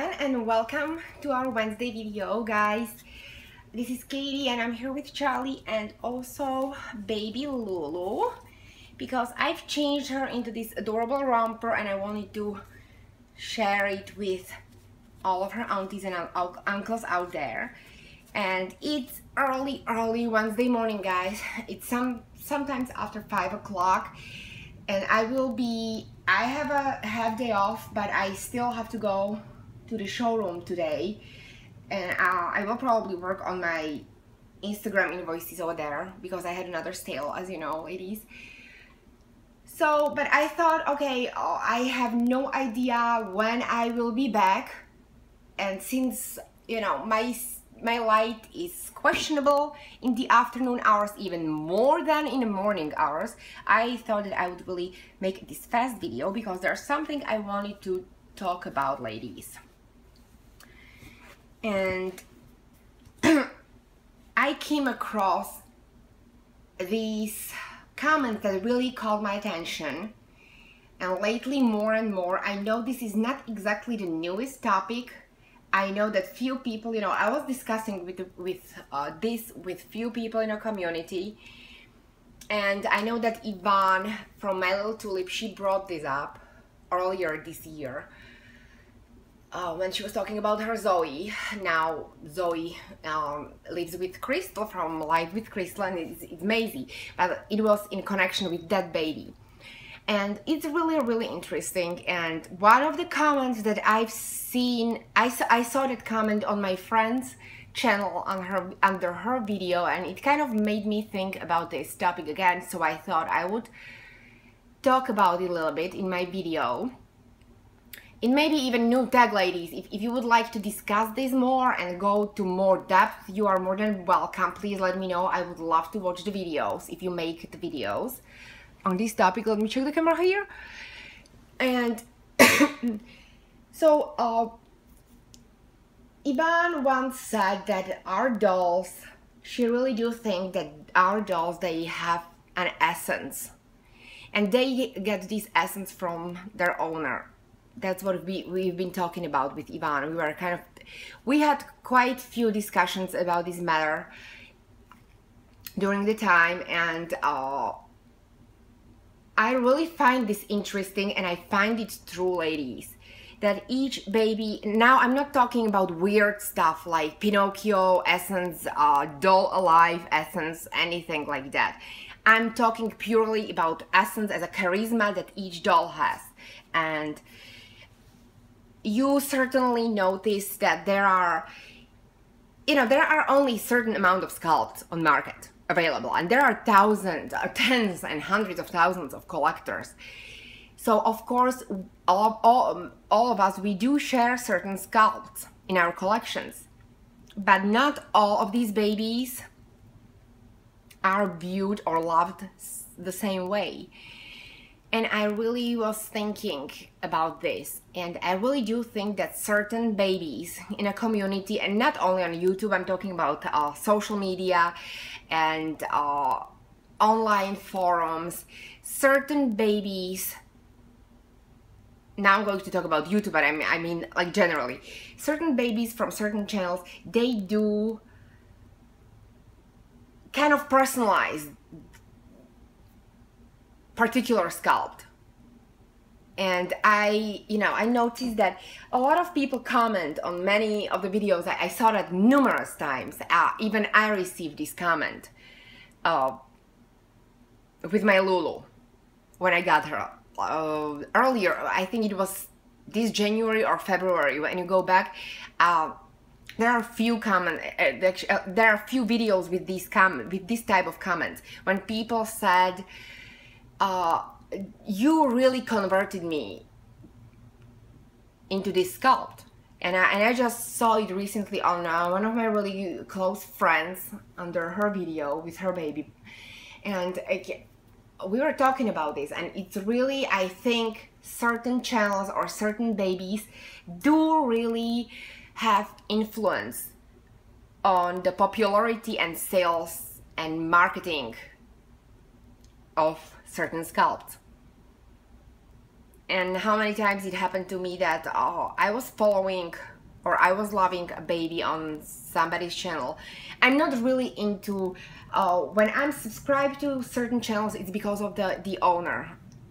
everyone, and welcome to our Wednesday video, guys. This is Katie and I'm here with Charlie and also baby Lulu, because I've changed her into this adorable romper and I wanted to share it with all of her aunties and uncles out there. And it's early Wednesday morning, guys. It's sometimes after 5 o'clock, and I have a half day off, but I still have to go to the showroom today, and I will probably work on my Instagram invoices over there because I had another sale, as you know, ladies. So, but I thought, okay, I have no idea when I will be back, and since, you know, my light is questionable in the afternoon hours even more than in the morning hours, I thought that I would really make this fast video because there's something I wanted to talk about, ladies. And I came across these comments that really caught my attention, and lately more and more. I know this is not exactly the newest topic. I know that few people, you know, I was discussing this with few people in our community, and I know that Yvonne from My Little Tulip, she brought this up earlier this year when she was talking about her Zoe. Now Zoe lives with Crystal from Life with Crystal, and it's Maisie, but it was in connection with that baby. And it's really interesting. And one of the comments that I've seen, I saw that comment on my friend's channel under her video, and it kind of made me think about this topic again. So I thought I would talk about it a little bit in my video. And maybe even new tag, ladies, if you would like to discuss this more and go to more depth, you are more than welcome. Please let me know. I would love to watch the videos if you make the videos on this topic. Let me check the camera here. And so Ivan once said that our dolls, she really do think that our dolls, they have an essence, and they get this essence from their owner. That's what we've been talking about with Ivan. We had quite few discussions about this matter during the time, and I really find this interesting, and I find it true, ladies, that each baby, now I'm not talking about weird stuff like Pinocchio essence, doll alive essence, anything like that. I'm talking purely about essence as a charisma that each doll has. And you certainly notice that there are only certain amount of sculpts on market available, and there are thousands, tens and hundreds of thousands of collectors. So of course all of us, we do share certain sculpts in our collections, but not all of these babies are viewed or loved the same way. And I really was thinking about this, and I really do think that certain babies in a community, and not only on YouTube, I'm talking about social media and online forums, certain babies, now I'm going to talk about YouTube, but I mean like generally, certain babies from certain channels, they do kind of personalize particular sculpt. And I noticed that a lot of people comment on many of the videos. I saw that numerous times. Even I received this comment with my Lulu when I got her earlier. I think it was this January or February. When you go back, there are few comments. There are few videos with this type of comments when people said, you really converted me into this sculpt. And I just saw it recently on one of my really close friends under her video with her baby, and we were talking about this, and it's really, I think certain channels or certain babies do really have influence on the popularity and sales and marketing of certain sculpts. And how many times it happened to me that I was following or I was loving a baby on somebody's channel. I'm not really into, when I'm subscribed to certain channels, it's because of the owner,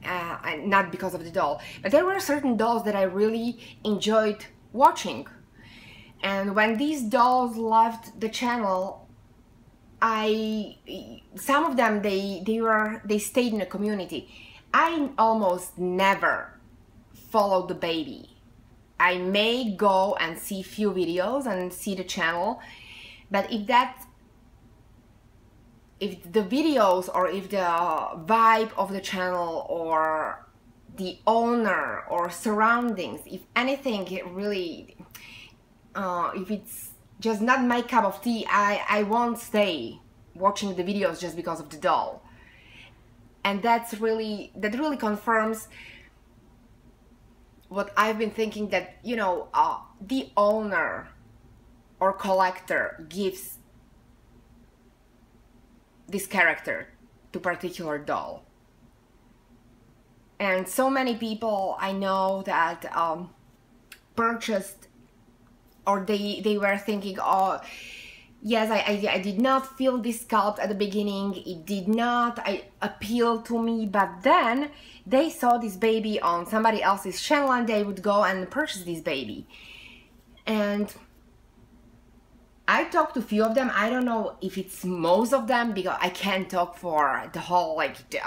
and not because of the doll. But there were certain dolls that I really enjoyed watching. And when these dolls left the channel, some of them, they stayed in the community. I almost never followed the baby. I may go and see few videos and see the channel, but if the videos, or if the vibe of the channel, or the owner, or surroundings, if anything, it really, if it's just not my cup of tea, I won't stay watching the videos just because of the doll. And that really confirms what I've been thinking, that, you know, the owner or collector gives this character to particular doll. And so many people I know that purchased, or they were thinking, oh yes, I did not feel this sculpt at the beginning, it did not appeal to me, but then they saw this baby on somebody else's channel and they would go and purchase this baby. And I talked to a few of them. I don't know if it's most of them, because I can't talk for the whole, like, the,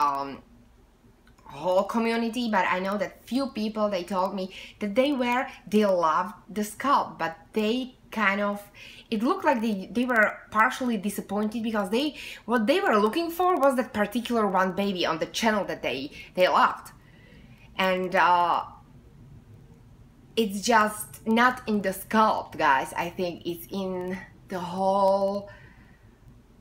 whole community, but I know that few people, they told me that they loved the sculpt, but they kind of, it looked like they were partially disappointed, because what they were looking for was that particular one baby on the channel that they loved. And it's just not in the sculpt, guys. I think it's in the whole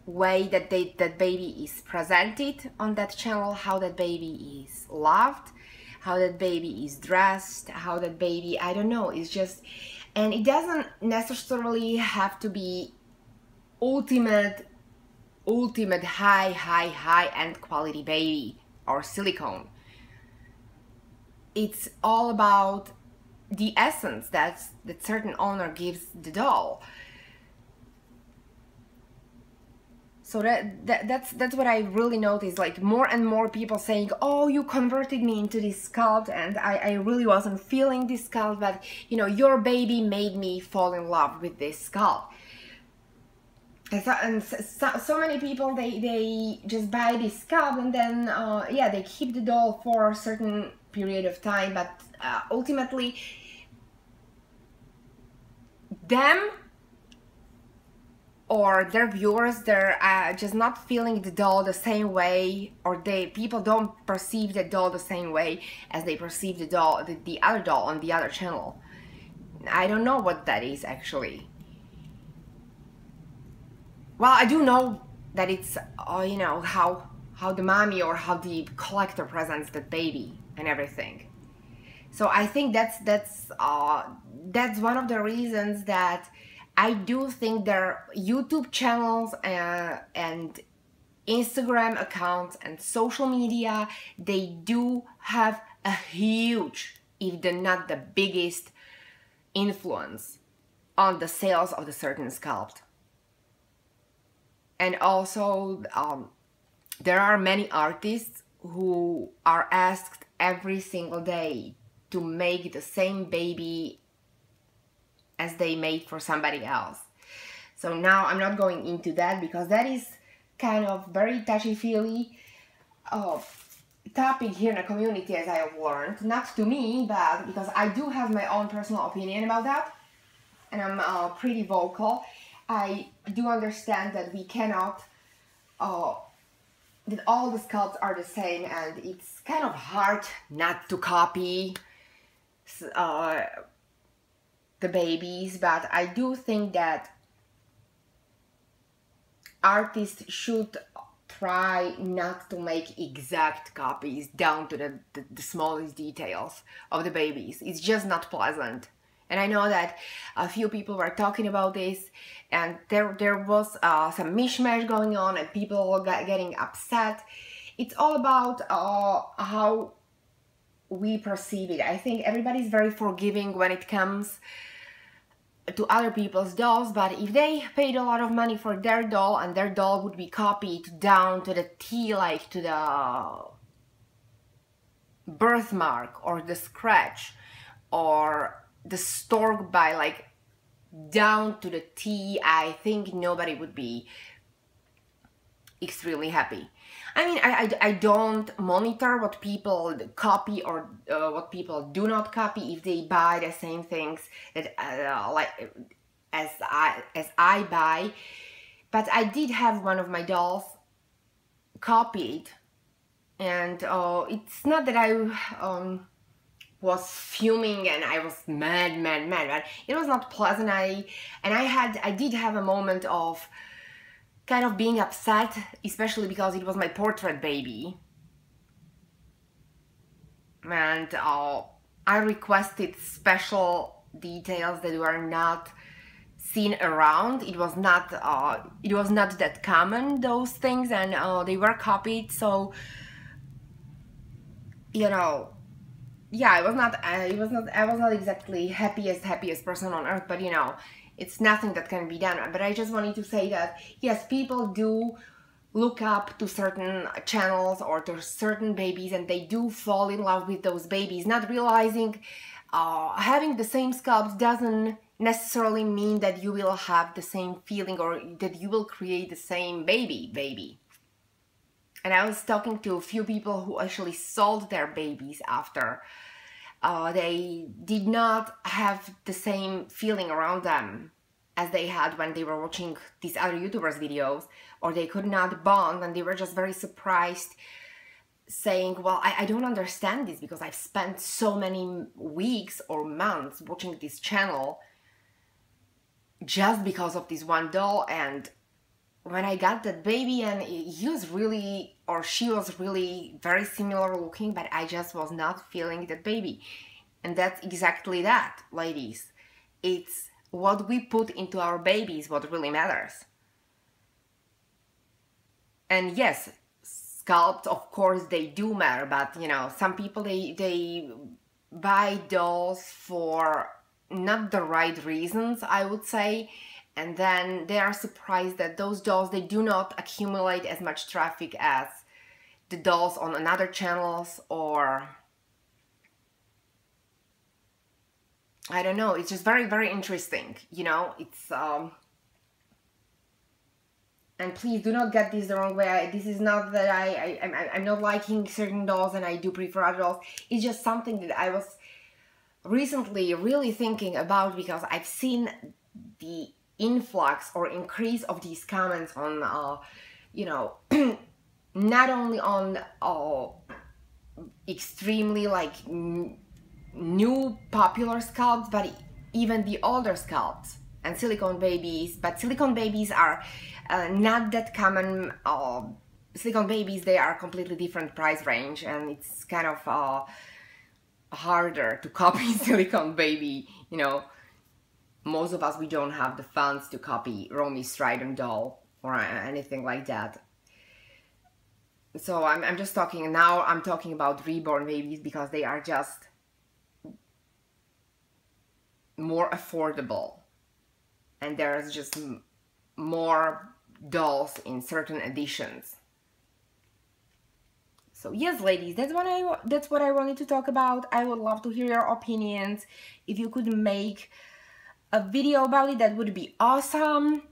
way that that baby is presented on that channel, how that baby is loved, how that baby is dressed, how that baby, I don't know, it's just, and it doesn't necessarily have to be ultimate high end quality baby or silicone. It's all about the essence that certain owner gives the doll. So that's what I really noticed, like more and more people saying, oh, you converted me into this sculpt, and I really wasn't feeling this sculpt, but you know, your baby made me fall in love with this sculpt. And so many people, they just buy this sculpt, and then yeah, they keep the doll for a certain period of time, but ultimately them or their viewers, they're just not feeling the doll the same way, or people don't perceive the doll the same way as they perceive the doll, the other doll on the other channel. I don't know what that is actually. Well, I do know that it's you know, how the mommy or how the collector presents the baby and everything. So I think that's one of the reasons that I do think their YouTube channels and Instagram accounts and social media, they do have a huge, if not the biggest, influence on the sales of the certain sculpt. And also, there are many artists who are asked every single day to make the same baby as they made for somebody else. So now I'm not going into that, because that is kind of very touchy-feely topic here in the community, as I have learned. Not to me, but because I do have my own personal opinion about that, and I'm pretty vocal. I do understand that we cannot, that all the sculpts are the same, and it's kind of hard not to copy the babies, but I do think that artists should try not to make exact copies down to the smallest details of the babies. It's just not pleasant. And I know that a few people were talking about this, and there was some mishmash going on, and people getting upset. It's all about how we perceive it. I think everybody's very forgiving when it comes to other people's dolls, but if they paid a lot of money for their doll and their doll would be copied down to the T, like to the birthmark or the scratch or the stork by like down to the T, I think nobody would be extremely happy. I mean, I don't monitor what people copy or what people do not copy, if they buy the same things that like as I buy, but I did have one of my dolls copied, and it's not that I was fuming and I was mad, but it was not pleasant. I did have a moment of kind of being upset, especially because it was my portrait baby, and I requested special details that were not seen around. It was not that common, those things, and they were copied. So, you know, yeah, I was not exactly happiest person on earth, but you know, it's nothing that can be done. But I just wanted to say that yes, people do look up to certain channels or to certain babies, and they do fall in love with those babies, not realizing having the same sculpts doesn't necessarily mean that you will have the same feeling or that you will create the same baby. And I was talking to a few people who actually sold their babies after they did not have the same feeling around them as they had when they were watching these other YouTubers' videos, or they could not bond, and they were just very surprised, saying, well, I don't understand this because I've spent so many weeks or months watching this channel just because of this one doll, and when I got that baby, and he was really, or she was really very similar looking, but I just was not feeling that baby. And that's exactly that, ladies. It's what we put into our babies what really matters. And yes, sculpts, of course, they do matter, but you know, some people, they buy dolls for not the right reasons, I would say. And then they are surprised that those dolls, they do not accumulate as much traffic as the dolls on another channels, or I don't know. It's just very, very interesting, you know. It's and please do not get this the wrong way. This is not that I'm not liking certain dolls and I do prefer other dolls. It's just something that I was recently really thinking about, because I've seen the influx or increase of these comments on you know, not only on extremely like new popular sculpts, but even the older sculpts and silicone babies. But silicone babies are not that common. Silicone babies, they are a completely different price range, and it's kind of harder to copy silicone baby, you know. Most of us, we don't have the funds to copy Romy Stridon doll or anything like that. So I'm just talking, now I'm talking about reborn babies, because they are just more affordable. And there's just more dolls in certain editions. So yes, ladies, that's what I wanted to talk about. I would love to hear your opinions. If you could make a video about it, that would be awesome.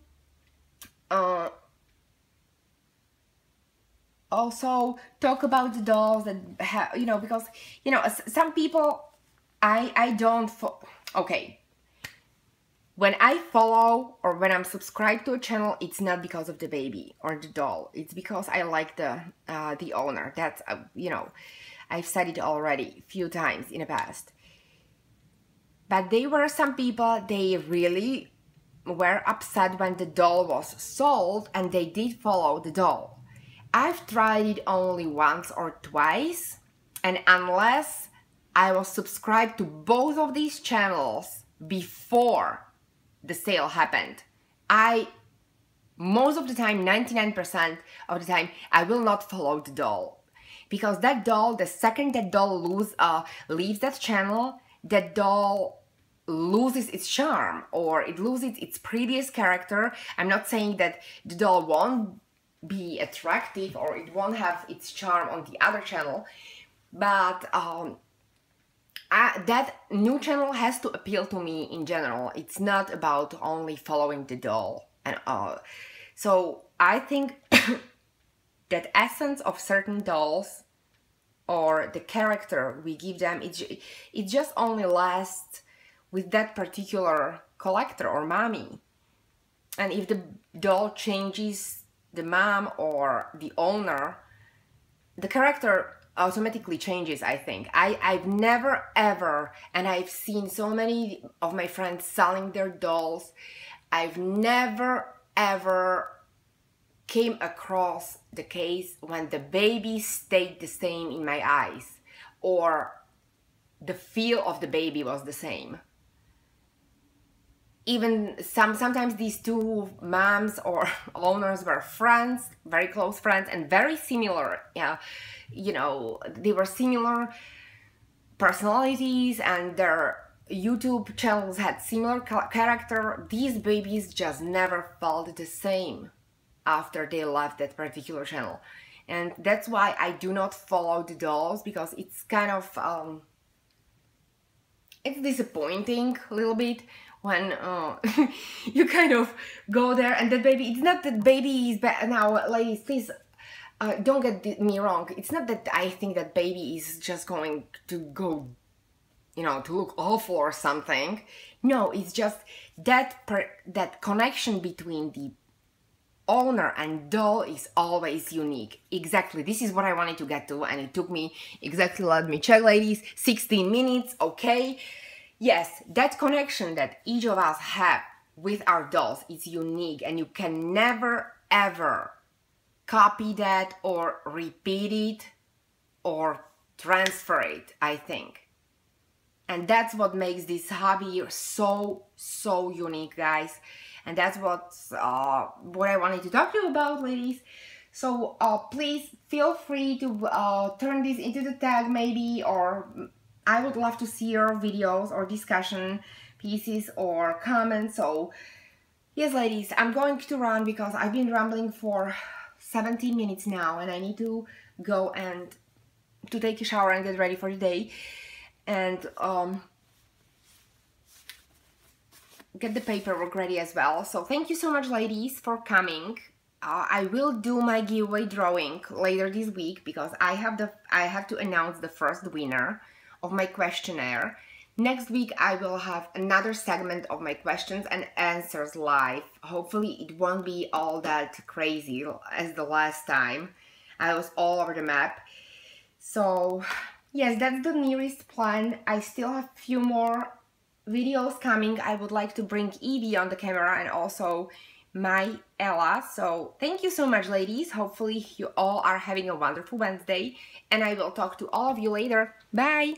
Also talk about the dolls that have, you know, because you know, some people I don't okay, when I follow or when I'm subscribed to a channel, it's not because of the baby or the doll. It's because I like the owner. That's you know, I've said it already a few times in the past. But there were some people, they really were upset when the doll was sold, and they did follow the doll. I've tried it only once or twice, and unless I was subscribed to both of these channels before the sale happened, most of the time, 99% of the time, I will not follow the doll. Because that doll, the second that doll leaves that channel, that doll loses its charm or it loses its previous character. I'm not saying that the doll won't be attractive or it won't have its charm on the other channel, but that new channel has to appeal to me in general. It's not about only following the doll and so I think that essence of certain dolls or the character we give them, it just only lasts with that particular collector or mommy. And if the doll changes the mom or the owner, the character automatically changes, I think. I've never ever, and I've seen so many of my friends selling their dolls, I've never ever came across the case when the baby stayed the same in my eyes or the feel of the baby was the same. Even sometimes these two moms or owners were friends, very close friends, and very similar. Yeah, you know, they were similar personalities and their YouTube channels had similar character. These babies just never felt the same after they left that particular channel, and that's why I do not follow the dolls, because it's kind of it's disappointing a little bit when you kind of go there and that baby, it's not that baby is bad. Now ladies, please don't get me wrong, it's not that I think that baby is just going to go, you know, to look awful or something. No, it's just that that connection between the owner and doll is always unique. Exactly, this is what I wanted to get to, and it took me exactly, let me check ladies, 16 minutes, okay? Yes, that connection that each of us have with our dolls is unique, and you can never ever copy that or repeat it or transfer it, I think. And that's what makes this hobby so unique, guys. And that's what I wanted to talk to you about, ladies. So please feel free to turn this into the tag maybe, or I would love to see your videos or discussion pieces or comments. So yes, ladies, I'm going to run because I've been rambling for 17 minutes now, and I need to go and to take a shower and get ready for the day. And get the paperwork ready as well. So thank you so much, ladies, for coming. I will do my giveaway drawing later this week because I have to announce the first winner of my questionnaire. Next week I will have another segment of my questions and answers live. Hopefully it won't be all that crazy as the last time. I was all over the map. So yes, that's the nearest plan. I still have a few more videos coming. I would like to bring Evie on the camera and also my Ella. So thank you so much, ladies. Hopefully you all are having a wonderful Wednesday, and I will talk to all of you later. Bye!